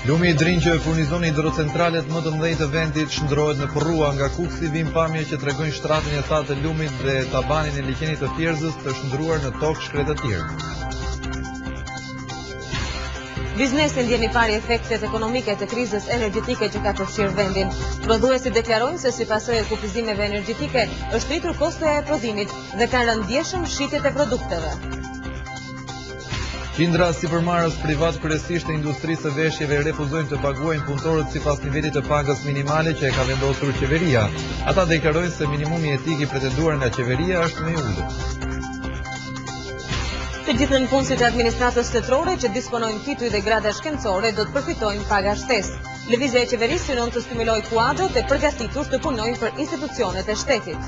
Lumi i drinj që furnizon hidrocentralet më të mëdhenj të vendit shndrohet në Porrua. Nga Kuksi vin pamje që tregojnë shtratën e thatë të lumit dhe tabanin e liqenit të Thjerëzës të shndruar në tokë shkretë të tjerë. Biznesi ndjeni pari efektet ekonomike të krizës energjetike që ka përfshirë vendin. Prodhuesit deklarojnë se si pasojë e kufizimeve energjetike është rritur kostoja e prodhimit dhe kanë rënë ndjeshëm shitjet e produkteve. Qindra sipërmarrës privat kryesisht e industrisë së veshjeve refuzojnë të paguajnë punëtorët sipas nivelit të pagës minimale që e ka vendosur qeveria. Ata deklarojnë se minimumi etik i pretenduar nga qeveria është më i ulët. Të gjithë nënpunësit e administratës shtetërore që disponojnë tituj dhe grada shkencore do të përfitojnë paga shtesë. Lëvizja e qeverisë synon të stimulojë kuadrët e përgatitur të punojnë për institucionet e shtetit.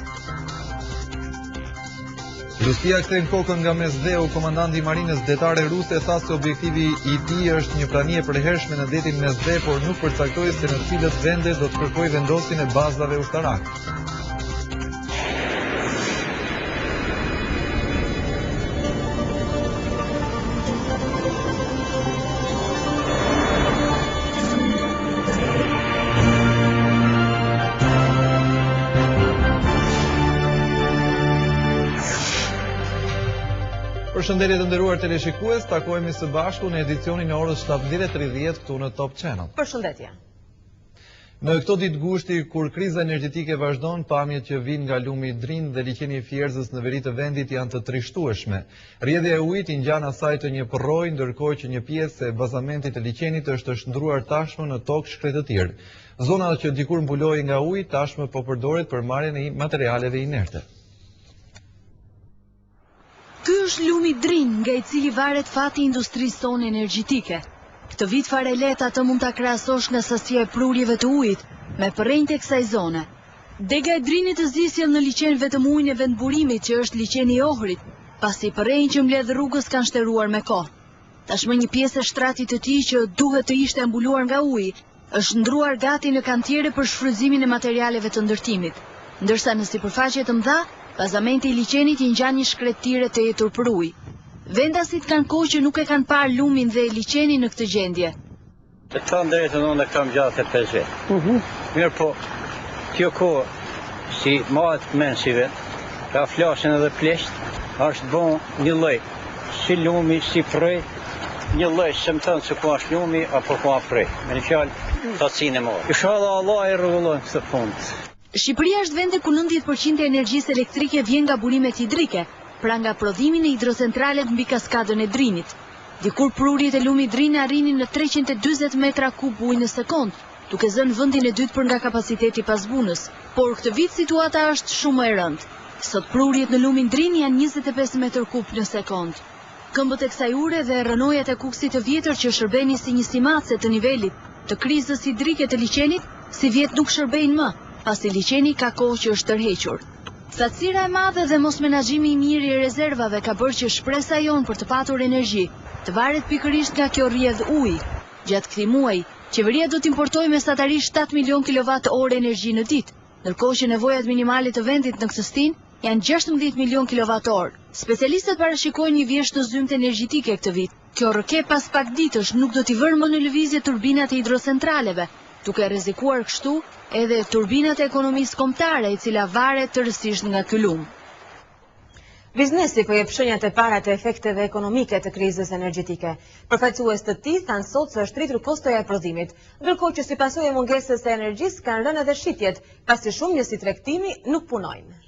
Rusia kthen kokën nga Mesdheu. Komandanti i marinës detare ruse tha se objektivi i tij është një prani e përhershme në detin Mesdhe, por nuk përcaktoi se në cilët vende do të kërkojë vendosjen e bazave ushtarake. Përshëndetje të nderuar teleshikues, takohemi së bashku në edicionin e orës 17:30 këtu në Top Channel. Përshëndetje. Në këto ditë gushti, kur kriza energjetike vazhdon, pamjet që vijnë nga lumi i drinj dhe liqeni i Thjerëzës në veri të vendit janë të trishtueshme. Rrjedhja e ujit i ngjan asaj të një porroj, ndërkohë që një pjesë e bazamentit të liqenit është shndruar tashmë në tokë shkretë të tjerë. Zona që dikur mbuloi nga uji tashmë po përdoret për marrjen e materialeve inerte. Ky është lumi i drinj nga i cili varet fati i industrisë tonë energjetike. Këtë vit fare lehta të mund ta krahasosh nga sasia e prurjeve të ujit me përrenjtë e kësaj zone. Dega e drinit të zisjell në liqen vetëm ujin e vendburimit që është liqeni i Ohrit, pasi përrenjtë që mbledh rrugës kanë shtëruar me kohë. Tashmë një pjesë e shtratit të tij që duhet të ishte mbuluar nga uji, është ndruar gati në kantiere për shfrytëzimin e materialeve të ndërtimit, ndërsa në sipërfaqe të mëdha bazamenti i liqenit i ngjan një shkretëtire të jetur për ujë. Vendasit kanë kohë që nuk e kanë parë lumin dhe liqenin në këtë gjendje. Të thënë drejtën unë kam 65 vjet. Mirë po, kjo kohë si mahet mensive, ka flasin edhe plesht, është bon një lloj, si lumi, si prej, një lloj se më thënë se ku është lumi apo ku është prej. Me një fjalë, tatësinë e marë. Inshallah Allah e rregullon këtë punë. Shqipëria është vendi ku 90% e energjisë elektrike vjen nga burimet hidrike, pra nga prodhimi në hidrocentralet mbi kaskadën e Drinit. Dikur prurjet e lumit Drini arrinin në 340 metra kub ujë në sekond, duke zënë vendin e dytë për nga kapaciteti pasbunës. Por këtë vit situata është shumë e rëndë. Sot prurjet në lumin Drini janë 25 metër kub në sekond. Këmbët e kësaj ure dhe rënojat e kuksit të vjetër që shërbeni si një simatse të nivelit të krizës hidrike të liqenit, si vjet nuk shërbejnë më, pasi liqeni ka kohë që është tërhequr. Thatësira e madhe dhe mos menaxhimi i mirë i rezervave ka bërë që shpresa jonë për të patur energji të varet pikërisht nga kjo rrjedhë uji. Gjatë këtij muaji, qeveria do të importojë mesatarisht 7 milion kilowatt-orë energji në ditë, ndërkohë që nevojat minimale të vendit në këtë stinë janë 16 milion kilowatt-orë. Specialistët parashikojnë një vjesht të zymtë energjetike këtë vit. Kjo rrëke pas pak ditësh nuk do t'i vërë më në lëvizje turbinat e hidrocentraleve, duke rrezikuar kështu edhe turbinat e ekonomisë kombëtare, e cila varet tërësisht nga ky lum. Biznesi po jep shenjat e para të efekteve ekonomike të krizës energjetike. Përfaqësues të tij thanë sot se është rritur kostoja e prodhimit, ndërkohë që si pasojë e mungesës së energjisë kanë rënë edhe shitjet, pasi shumë njësi tregtimi nuk punojnë.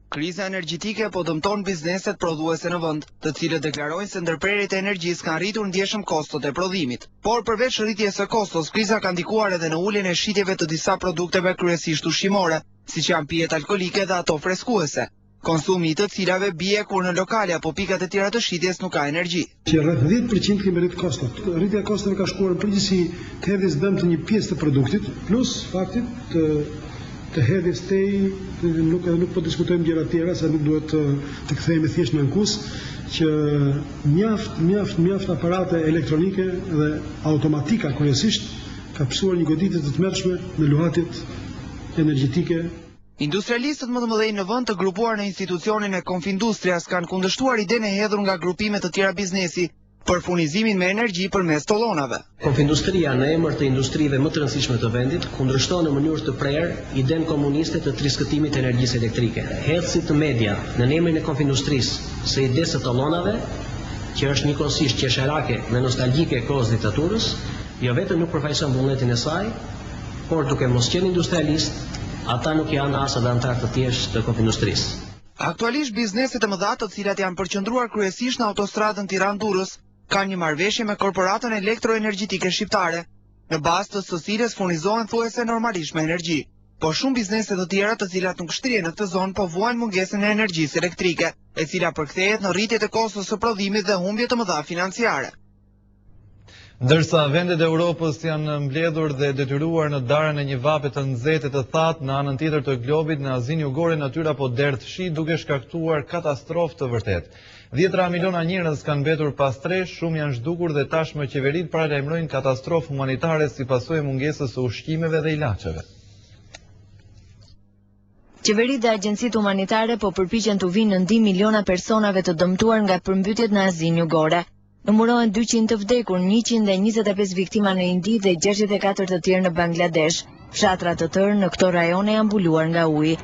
Kriza energjetike po dëmton bizneset prodhuese në vend, të cilët deklarojnë se ndërprerjet e energjisë kanë rritur ndjeshëm kostot e prodhimit. Por përveç rritjes së kostos, kriza ka ndikuar edhe në uljen e shitjeve të disa produkteve kryesisht ushqimore, siç janë pijet alkolike dhe ato freskuese, konsumi i të cilave bie kur në lokale apo pikat e tjera të shitjes nuk ka energji. Që rreth 10% kemi rrit kostot. Rritja e kostove ka shkuar në përgjithësi të hedhjes dëm të një pjesë të produktit, plus faktit të hedhjes tej, nuk po diskutojmë gjëra të tjera, se nuk duhet të kthehemi thjesht në ankus, që mjaft aparate elektronike dhe automatika kryesisht ka pësuar një goditje të tmerrshme në luhatit energjetike. Industrialistët më të mëdhenj në vend të grupuar në institucionin e Konfindustrias kanë kundërshtuar idenë e hedhur nga grupime të tjera biznesi për furnizimin me energji përmes tollonave. Konfindustria në emër të industrive më të rëndësishme të vendit kundërshton në mënyrë të prerë idenë komuniste të triskëtimit të energjisë elektrike. Hedhësit të media në emrin e Konfindustrisë së idesë të tollonave, që është njëkohësisht qesharake me nostalgjike e kohës diktaturës, jo vetëm nuk përfaqëson vullnetin e saj, por duke mos qenë industrialist, ata nuk janë as edhe antar të thjeshtë të Konfindustrisë. Aktualisht bizneset e mëdha të cilat janë përqendruar kryesisht në autostradën Tiranë-Durrës kanë një marrëveshje me korporatën elektroenergjitike shqiptare, në bazë të së cilës furnizohen thuajse normalisht me energji. Po shumë biznese të tjera të cilat nuk shtrihen në këtë zonë po vuajnë mungesën e energjisë elektrike, e cila përkthehet në rritje të kostos së prodhimit dhe humbje të mëdha financiare. Ndërsa vendet e Europës janë mbledhur dhe detyruar në darën e një vape të nxehtë të thatë, në anën tjetër të globit, në Azinë Jugore natyra po derdh shi duke shkaktuar katastrofë të vërtetë. 10 miliona njerëz kanë mbetur pas tresh, shumë janë zhdukur dhe tashmë qeveritë paralajmërojnë katastrofë humanitare si pasojë mungesës së ushqimeve dhe ilaçeve. Qeveritë dhe agjencitë humanitare po përpiqen të vinë në ndihmë miliona personave të dëmtuar nga përmbytjet në Azinë Jugore. Numërohen 200 të vdekur, 125 viktima në Indi dhe 64 të tjerë në Bangladesh. Fshatra të tërë në këto rajone janë mbuluar nga uji.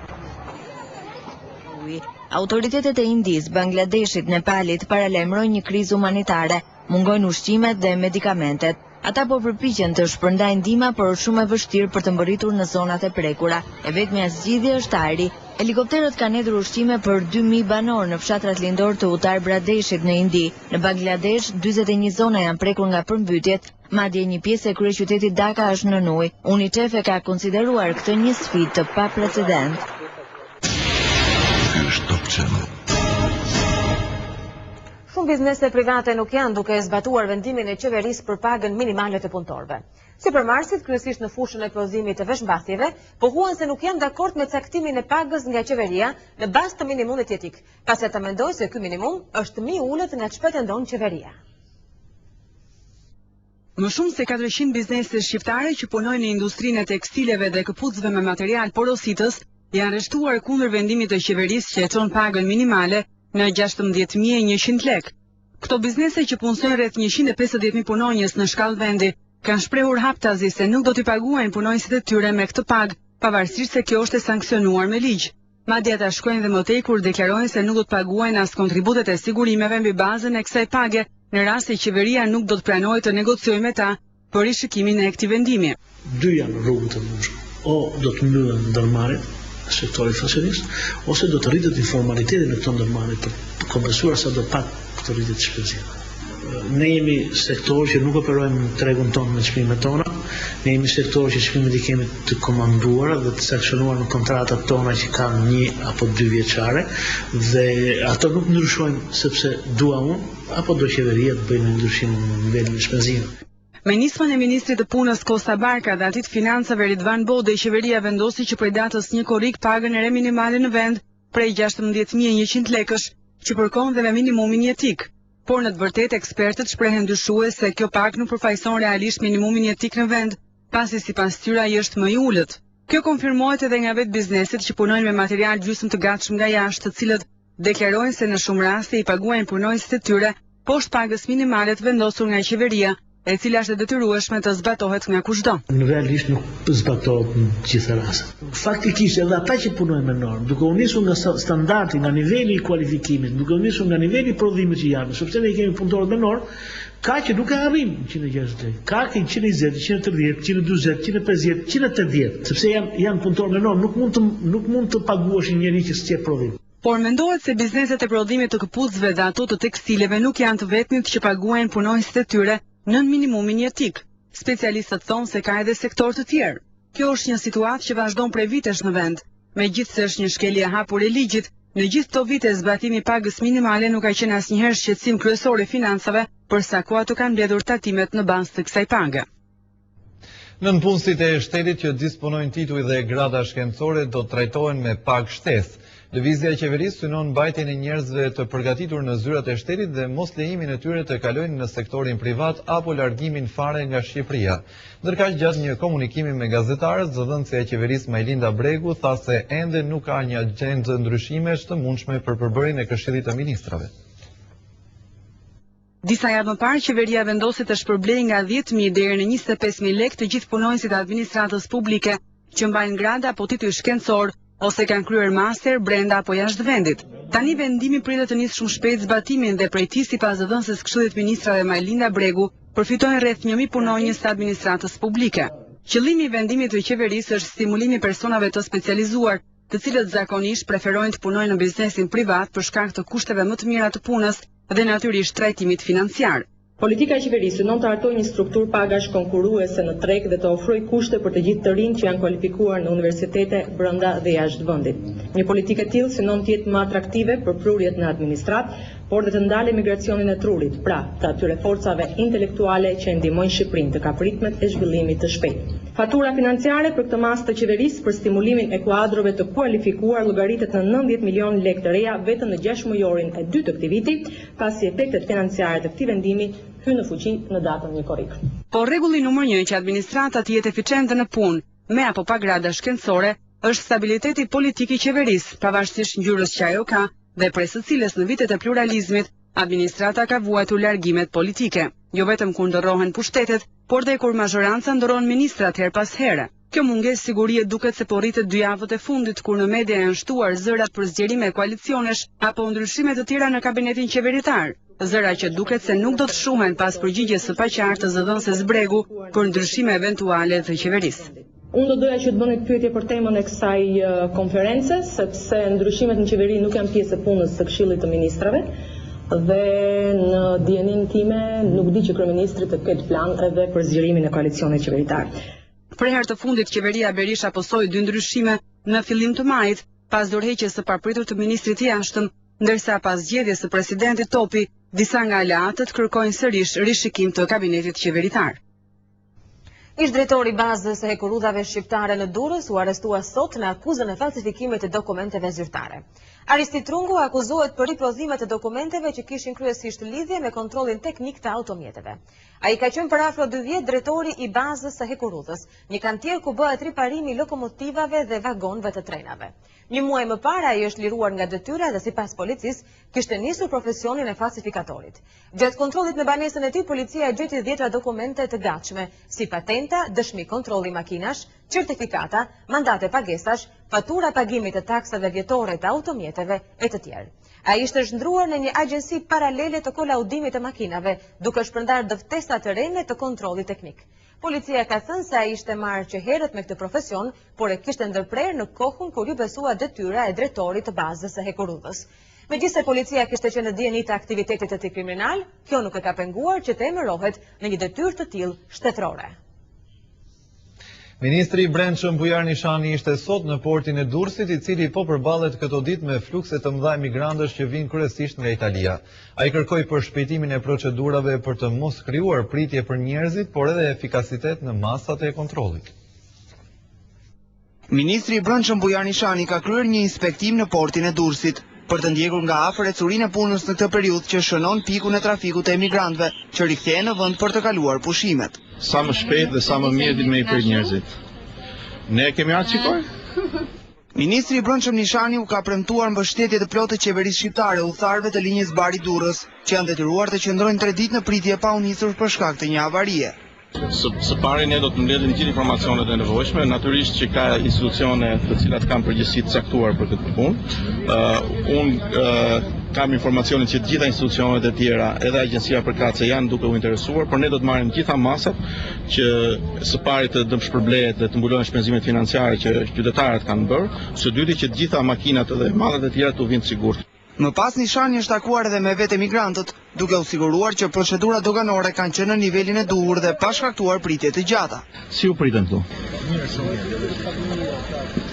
Autoritetet e Indis, Bangladeshit, Nepalit paralajmërojnë një krizë humanitare, mungojnë ushqimet dhe medikamentet. Ata po përpiqen të shpërndajnë ndihma, por është shumë e vështirë për të mbërritur në zonat e prekura. E vetmja zgjidhje është ajri. Helikopterët kanë hedhur ushqime për 2000 banor në fshatrat lindor të Uttar Pradeshit në Indi. Në Bangladesh, 41 zona janë prekur nga përmbytjet, madje një pjesë e kryeqytetit Dhaka është nën ujë. UNICEF e ka konsideruar këtë një sfidë të paprecedent. Shumë biznese private nuk janë duke zbatuar vendimin e qeverisë për pagën minimale të punëtorëve. Supermarketet, kryesisht në fushën e prodhimit të veshmbathjeve, pohuan se nuk janë dakord me caktimin e pagës nga qeveria në bazë të minimumit etik, pasi ata mendojnë se ky minimum është më i ulët nga ç'po pretendon qeveria. Më shumë se 400 biznese shqiptare që punojnë në industrinë e tekstileve dhe këpucëve me material porositës janë arrestuar kundër vendimit të qeverisë që e çon pagën minimale në 16.100 lek. Këto biznese që punësojnë rreth 150.000 punonjës në shkallë vendi kanë shprehur haptazi se nuk do t'i paguajnë punonjësit e tyre me këtë pagë, pavarësisht se kjo është e sankcionuar me ligj. Madje ata shkojnë dhe më tej kur deklarojnë se nuk do të paguajnë as kontributet e sigurimeve mbi bazën e kësaj page, në rast se qeveria nuk do të pranojë të negociojë me ta për rishikimin e këtij vendimi. Dy janë rrugët e mundshme. O do të mbyllen ndërmarrjet sektori fasonist, ose do të rritet informaliteti në këto ndërmarrje për të kompensuar sa do pak këtë rritje të shpenzimeve. Ne jemi sektor që nuk operojmë në tregun tonë me çmimet tona, ne jemi sektor që çmimet i kemi të komanduara dhe të sankcionuar në kontratat tona që kanë 1 apo 2 vjeçare dhe ato nuk ndryshojnë sepse dua unë apo do qeveria të bëjnë ndryshim në nivelin e shpenzimeve. Me nismën e ministrit të punës Kosta Barka dhe atit financave Ridvan Bodë, qeveria vendosi që prej datës 1 korrik pagën e re minimale në vend prej 16.100 lekësh, që përkon dhe me minimumin jetik. Por në të vërtetë ekspertët shprehen dyshues se kjo pagë nuk përfaqëson realisht minimumin jetik në vend, pasi sipas tyre ai është më i ulët. Kjo konfirmohet edhe nga vetë bizneset që punojnë me material gjysmë të gatshëm nga jashtë, të cilët deklarojnë se në shumë raste i paguajnë punonjësit e tyre poshtë pagës minimale të vendosur nga qeveria, e cila është detyrueshme të zbatohet nga kushdo. Realisht nuk zbatohet në gjitha rastet. Faktikisht edhe ata që punojnë me normë, duke u nisur nga standardi, nga niveli i kualifikimit, duke u nisur nga niveli i prodhimit që janë, sepse ne kemi punëtorë me normë, ka që nuk e arrin 160, ka 120, 130, 140, 150, 180, sepse janë punëtorë me normë, nuk mund të paguash një njeri që s'jep prodhim. Por mendohet se bizneset e prodhimit të këpucëve dhe ato të tekstileve nuk janë të vetmit që paguajnë punonjësit e tyre nën minimumin jetik. Specialistët thonë se ka edhe sektor të tjerë. Kjo është një situatë që vazhdon prej vitesh në vend. Megjithse është një shkelje e hapur e ligjit, në gjithë këto vite zbatimi i pagës minimale nuk ka qenë asnjëherë shqetësim kryesor i financave, përsa ku ato kanë mbledhur tatimet në bazë të kësaj page. Nënpunësit e shtetit që disponojnë tituj dhe grada shkencore do trajtohen me pagë shtesë. Lëvizja e qeverisë synon mbajtjen e njerëzve të përgatitur në zyrat e shtetit dhe mos lejimin e tyre të kalojnë në sektorin privat apo largimin fare nga Shqipëria. Ndërkaq gjatë një komunikimi me gazetarët, zëdhënësja e qeverisë Majlinda Bregu tha se ende nuk ka një agjendë ndryshimesh të mundshme për përbërjen e Këshillit të Ministrave. Disa javë më parë, qeveria vendosi të shpërblej nga 10.000 deri në 25.000 lekë të gjithë punonjësit e administratës publike që mbajnë grad apo titull shkencor ose kanë kryer master brenda apo jashtë vendit. Tani vendimi pritet të nisë shumë shpejt zbatimin dhe prej tij sipas dhënëses së Këshillit Ministrave Majlinda Bregu, përfitojnë rreth 1.000 punonjës të administratës publike. Qëllimi i vendimit të qeverisë është stimulimi personave të specializuar, të cilët zakonisht preferojnë të punojnë në biznesin privat për shkak të kushteve më të mira të punës dhe natyrisht trajtimit financiar. Politika e qeverisë synon të hartojë një strukturë pagash konkurruese në treg dhe të ofrojë kushte për të gjithë të rinj që janë kualifikuar në universitete brenda dhe jashtë vendit. Një politikë e tillë synon të jetë më atraktive për prurjet në administrat, por dhe të ndalë migracionin e trurit, pra të atyre forcave intelektuale që e ndihmojnë Shqipërinë të kapë ritmet e zhvillimit të shpejtë. Fatura financiare për këtë mas të qeverisë për stimulimin e kuadrove të kualifikuar llogaritet në 90 milion lekë të reja vetëm në 6 mujorin e 2 të këtij viti, pasi efektet financiare të këtij vendimi hynë në fuqi në datën 1 korrik. Po rregulli numër 1 që administrata të jetë eficiente në punë, me apo pa grada shkencore, është stabiliteti politik i qeverisë, pavarësisht ngjyrës që ajo ka dhe prej së cilës në vitet e pluralizmit, administrata ka vuajtur largimet politike, jo vetëm kur ndërrohen pushtetet, por dhe kur mazhoranca ndërron ministrat her pas here. Kjo mungesë sigurie duket se po rritet 2 javët e fundit kur në media janë shtuar zërat për zgjerime koalicionesh apo ndryshime të tjera në kabinetin qeveritar. Zëra që duket se nuk do të shumen pas përgjigjes së paqartë të zëdhënëses Bregu për ndryshime eventuale të qeverisë. Unë do doja që të bëni pyetje për temën e kësaj konference, sepse ndryshimet në qeveri nuk janë pjesë e punës së Këshillit të Ministrave dhe në dijenin time nuk di që kryeministri të ketë plan edhe për zgjerimin e koalicionit qeveritar. Për herë të fundit qeveria Berisha posoi 2 ndryshime në fillim të majit, pas dorëheqjes së papritur të ministrit të jashtëm, ndërsa pas zgjedhjes së presidentit Topi, disa nga aleatët kërkojnë sërish rishikim të kabinetit qeveritar. Ish drejtori i bazës së hekurudhave shqiptare në Durrës u arrestua sot në akuzën e falsifikimit të dokumenteve zyrtare. Aristi Trungu akuzohet për riprodhimet e dokumenteve që kishin kryesisht lidhje me kontrollin teknik të automjeteve. Ai ka qenë për afro 2 vjet drejtori i bazës së hekurudhës, një kantier ku bëhet riparimi lokomotivave dhe vagonëve të trenave. Një muaj më parë ai është liruar nga detyra dhe sipas policisë kishte nisur profesionin e falsifikatorit. Gjatë kontrollit në banesën e tij, policia e gjeti 10 dokumente të gatshme, si patenta, dëshmi kontrolli makinash, certifikata, mandate pagesash, fatura pagimit të taksave vjetore të automjeteve e të tjerë. Ai ishte zhndruar në një agjensi paralele të kolaudimit të makinave, duke shpërndarë dëftesa të rene të kontrollit teknik. Policia ka thënë se ai ishte marrë që herët me këtë profesion, por e kishte ndërprerë në kohën kur ju besua detyra e drejtorit të bazës së hekurudhës. Megjithëse policia kishte qenë në dieni të aktivitetit të tij kriminal, kjo nuk e ka penguar që të emërohet në një detyrë të tillë shtetërore. Ministri i Brendshëm Bujar Nishani ishte sot në portin e Durrësit, i cili po përballet këto ditë me flukse të mëdha migrantësh që vinë kryesisht nga Italia. Ai kërkoi përshpejtimin e procedurave për të mos krijuar pritje për njerëzit, por edhe efikasitet në masat e kontrollit. Ministri i Brendshëm Bujar Nishani ka kryer një inspektim në portin e Durrësit për të ndjekur nga afër ecurinë e punës në këtë periudhë që shënon pikun e trafikut të emigrantëve që rikthehen në vend për të kaluar pushimet. Sa më shpejt dhe sa më mirë ditë me i prit njerëzit. Ne kemi ardhur shikoj? Ministri i Brendshëm Nishani u ka premtuar mbështetje të plotë të qeverisë shqiptare udhëtarëve të linjës Bari Durrës, që janë detyruar të qëndrojnë 3 ditë në pritje pa u nisur për shkak të një avarie. Së pari ne do të mbledhim gjithë informacionet e nevojshme, natyrisht që ka institucione të cilat kanë përgjegjësi të caktuar për këtë punë. Unë kam informacionin që të gjitha institucionet e tjera, edhe agjencia përkatëse janë duke u interesuar, por ne do të marrim gjitha masat që së pari të dëmshpërblehet dhe të mbulohen shpenzimet financiare që qytetarët kanë bërë, së dyti që të gjitha makinat dhe mallet e tjera të vinë të sigurt. Më pas Nishani është takuar edhe me vetë emigrantët, duke u siguruar që procedurat doganore kanë qenë në nivelin e duhur dhe pa shkaktuar pritje të gjata. Si u pritën këtu?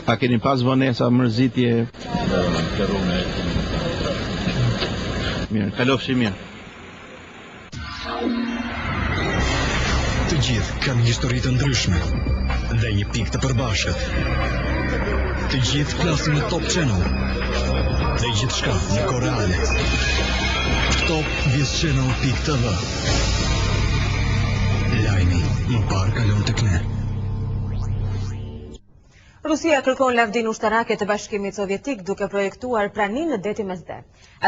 A keni pas vonesa, mërzitje? Mirë, kalofshi mirë. Të gjithë kanë histori të ndryshme dhe një pikë të përbashkët. Të gjithë flasin në Top Channel dhe gjithçka në Koreane. Top Vjes Channel.tv. Lajmi më parë kalon tek ne. Rusia kërkon lavdin ushtarake të Bashkimit Sovjetik duke projektuar praninë në detin Mesdhe.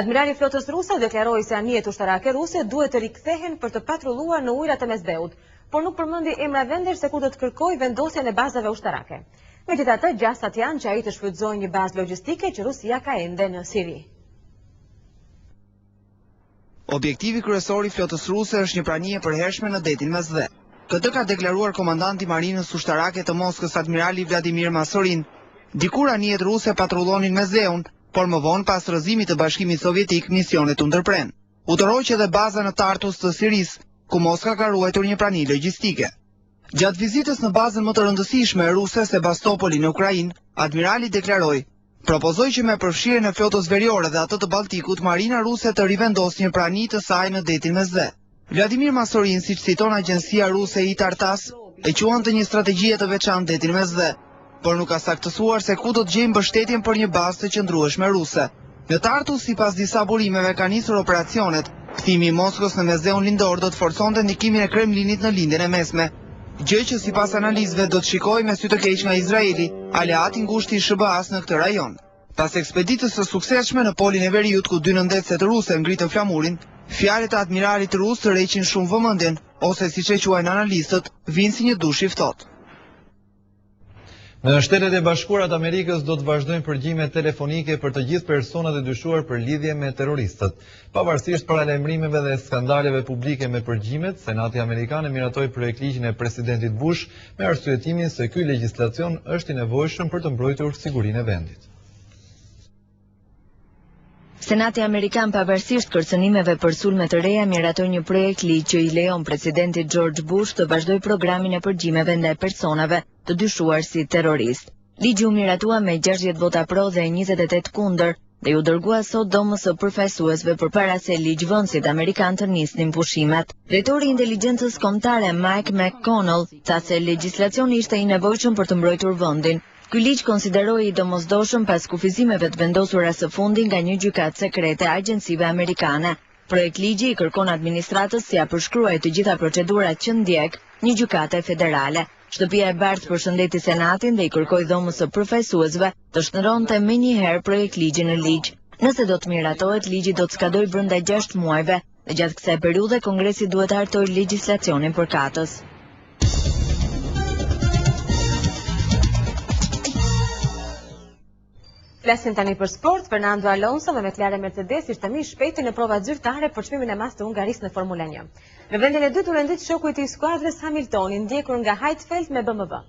Admirali flotës ruse deklaroi se anijet ushtarake ruse duhet të rikthehen për të patrulluar në ujrat e Mesdheut, por nuk përmendi emra vendesh se ku do të kërkojë vendosjen e bazave ushtarake. Megjithatë, gjasat janë që ai të shfrytëzojë një bazë logjistike që Rusia ka ende në Siri. Objektivi kryesor i flotës ruse është një prani e përhershme në detin Mesdhe. Këtë ka deklaruar komandanti marinës ushtarake të Moskës, admirali Vladimir Masorin. Dikur anijet ruse patrullonin Mesdheun, por më vonë pas rrëzimit të Bashkimit Sovjetik misionet u ndërpren. U tërhoq edhe baza në Tartus të Siris, ku Moska ka ruajtur një prani logjistike. Gjatë vizitës në bazën më të rëndësishme ruse Sebastopoli në Ukrainë, admirali deklaroi: "Propozoj që me përfshirjen e flotës veriore dhe atë të Balltikut, marina ruse të rivendosë një prani të saj në detin Mesdhe." Vladimir Masorin, siç citon agjencia ruse I-Tartas, e quante një strategji të veçantë detin Mesdhe, por nuk ka saktësuar se ku do të gjejmë mbështetjen për një bazë të qëndrueshme ruse. Në Tartus, sipas disa burimeve, ka nisur operacionet. Kthimi i Moskës në Mesdheun lindor do të forconte ndikimin e Kremlinit në lindjen e mesme, gjë që sipas analizëve do të shikojë me sy të keq nga Izraeli, aleat i ngushtë i SBA-s në këtë rajon. Pas ekspeditës së suksesshme në polin e Veriut, ku dy nëndetëset ruse ngritën flamurin, fjalët e admiralit rus të reqin shumë vëmendjen, ose siç e quajnë analistët, vinë si një dush i ftohtë. Në Shtetet e Bashkuara të Amerikës do të vazhdojnë përgjigje telefonike për të gjithë personat e dyshuar për lidhje me terroristët. Pavarësisht paralajmërimeve dhe skandaleve publike me përgjigjet, Senati Amerikan e miratoi projektligjin e presidentit Bush me arsyetimin se ky legjislacion është i nevojshëm për të mbrojtur sigurinë e vendit. Senati Amerikan, pavarësisht kërcënimeve për sulme të reja, miratoi një projekt ligj që I lejon presidentit George Bush të vazhdojë programin e përgjimeve ndaj personave të dyshuar si terrorist. Ligji u miratua me 60 vota pro dhe 28 kundër dhe u dërgua sot Domës së përfaqësuesve përpara se ligjvënësit amerikan të nisnin pushimet. Drejtori I inteligjencës kombëtare Mike McConnell tha se legjislacioni ishte I nevojshëm për të mbrojtur vendin. Ky ligj konsideroi I domosdoshëm pas kufizimeve të vendosura së fundi nga një gjykatë sekrete agjencive amerikane. Projekt ligji I kërkon administratës si ja përshkruaj të gjitha procedurat që ndjek një gjykate federale. Shtëpia e Bardhë përshëndeti Senatin dhe I kërkoi Dhomës së përfaqësuesve të shndërronte menjëherë projekt ligji në ligj. Nëse do të miratohet, ligji do të skadojë brenda 6 muajve dhe gjatë kësaj periudhe Kongresi duhet të hartojë legjislacionin përkatës. Flasim tani për sport. Fernando Alonso me McLaren Mercedes ishte më I shpejti në provat zyrtare për çmimin e mas të Hungarisë në Formula 1. Në vendin e dytë u rendit shoku I tij skuadrës Hamilton, I ndjekur nga Heidfeld me BMW.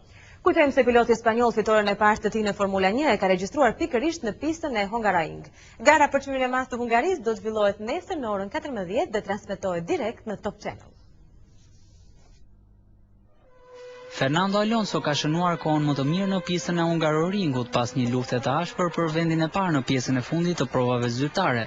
Kujtojmë se piloti spanjoll fitoren e parë të tij në Formula 1 e ka regjistruar pikërisht në pistën e Hungaroring. Gara për çmimin e mas të Hungarisë do të zhvillohet nesër në orën 14 dhe transmetohet direkt në Top Channel. Fernando Alonso ka shënuar kohën më të mirë në pistën e Hungaroringut pas një lufte të ashpër për vendin e parë në pjesën e fundit të provave zyrtare.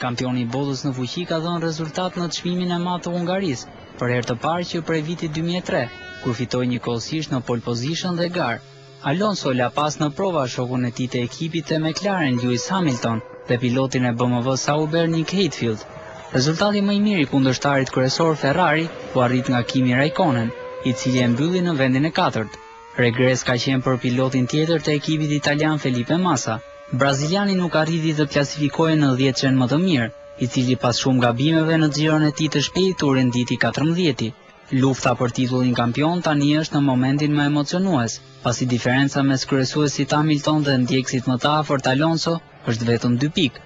Kampioni I botës në fuqi ka dhënë rezultat në çmimin e madh të Hungarisë, për herë të parë që prej vitit 2003, kur fitoi njëkohësisht në pole position dhe gar. Alonso la pas në prova shokun e tij të ekipit të McLaren Lewis Hamilton dhe pilotin e BMW Sauber Nick Heidfeld. Rezultati më I mirë I kundërshtarit kryesor Ferrari u arrit nga Kimi Raikkonen, I cili e mbylli në vendin e 4. Regres ka qenë për pilotin tjetër të ekipit italian Felipe Massa. Braziliani nuk arriti të klasifikohej në 10 më të mirë, I cili pas shumë gabimeve në xhiron e tij të shpejtë u renditi 14. Lufta për titullin kampion tani është në momentin më emocionues, pasi diferenca mes kryesuesit Hamilton dhe ndjekësit më të afërt Alonso është vetëm 2 pikë.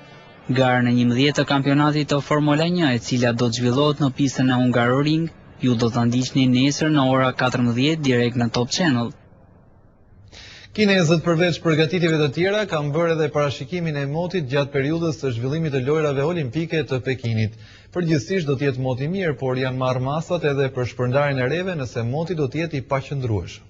Gara në 11 të kampionatit të Formula 1, e cila do të zhvillohet në pistën e Hungaroring, ju do të ndiqni nesër në ora 14 direkt në Top Channel. Kinezët përveç përgatitjeve të tjera kanë bërë edhe parashikimin e motit gjatë periudhës së zhvillimit të lojrave olimpike të Pekinit. Përgjithsisht do të jetë mot I mirë, por janë marrë masat edhe për shpërndarjen e reve nëse moti do të jetë I paqëndrueshëm.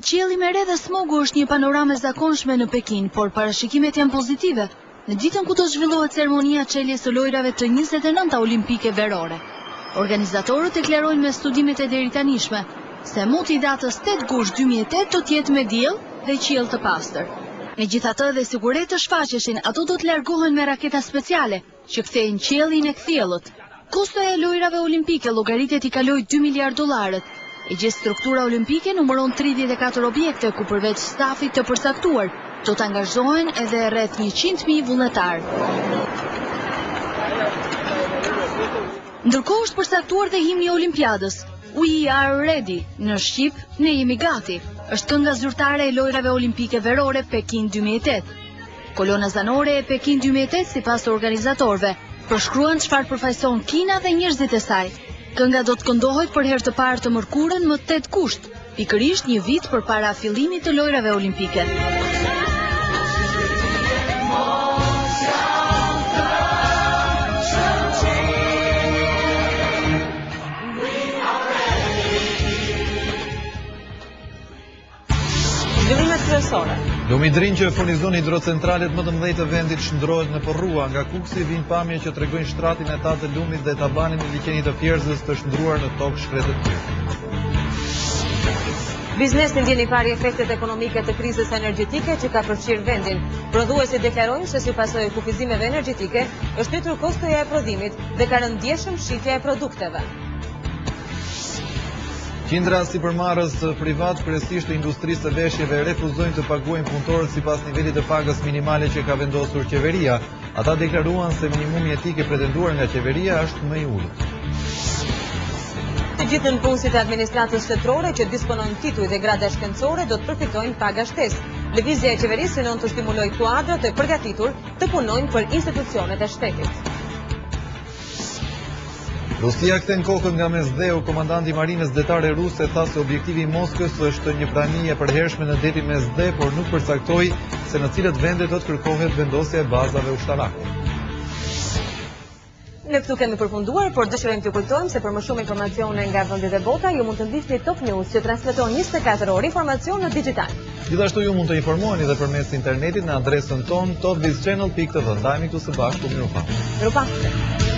Qielli me re dhe smogu është një panoramë e zakonshme në Pekin, por parashikimet janë pozitive. Në ditën ku do zhvillohet ceremonia çeljes së lojrave të 29 olimpike verore. Organizatorët deklarojnë me studimet e deritanishme se moti I datës 8 gusht 2008 do të jetë me diell dhe qiell të pastër. Megjithatë dhe sigurisht të shfaqeshin, ato do të largohen me raketa speciale që kthejnë qiellin e kthjellët. Kostoja e lojrave olimpike llogaritet I kaloi $2 miliard. E gjithë struktura olimpike numëron 34 objekte ku përveç stafit të përcaktuar, do të angazhohen edhe rreth 100.000 vullnetar. Ndërkohë është përcaktuar dhe himni i Olimpiadës. We are ready. Në shqip, ne jemi gati. Është kënga zyrtare e lojrave olimpike verore Pekin 2008. Kolona zanore e Pekin 2008 sipas organizatorëve përshkruan çfarë përfaqëson Kina dhe njerëzit e saj. Kënga do të këndohet për herë të parë të mërkurën më 8 gusht, pikërisht një vit përpara fillimit të lojrave olimpike. Zhvillimet kryesore. Lumi Drin që furnizon hidrocentralet më të mëdha të vendit shndrohet në Porrua. Nga Kuksi vijnë pamje që tregojnë shtratin e tatë të lumit dhe tabanin e liçenit të Fierzës të shndruar në tokë shkretë të tyre. Biznesi ndjeni pari efektet ekonomike të krizës energjetike që ka përfshirë vendin. Prodhuesit deklarojnë se si pasojë e kufizimeve energjetike është rritur kostoja e prodhimit dhe ka rënë ndjeshëm shitja e produkteve. Qindra sipërmarrës privat, kryesisht të industrisë së veshjeve, refuzojnë të paguajnë punëtorët sipas nivelit të pagës minimale që ka vendosur qeveria. Ata deklaruan se minimumi etik e pretenduar nga qeveria është më i ulët. Të gjithë nënpunësit e administratës shtetërore që disponojnë tituj dhe grada shkencore do të përfitojnë paga shtesë. Lëvizja e qeverisë synon të stimulojë kuadrat të përgatitur të punojnë për institucionet e shtetit. Rusia kthen kokën nga Mesdheu. Komandanti i marinës detare ruse tha se objektivi i Moskës është një prani e përhershme në detin Mesdhe, por nuk përcaktoi se në cilët vende do të kërkohet vendosja e bazave ushtarake. Ne këtu kemi përfunduar, por dëshirojmë t'ju kujtojmë se për më shumë informacione nga vendet e bota, ju mund të ndiqni Top News që transmeton 24 orë informacion në digital. Gjithashtu ju mund të informoheni edhe përmes internetit në adresën tonë topbizchannel.tv. Ndajemi këtu së bashku, mirupafshim. Mirupafshim.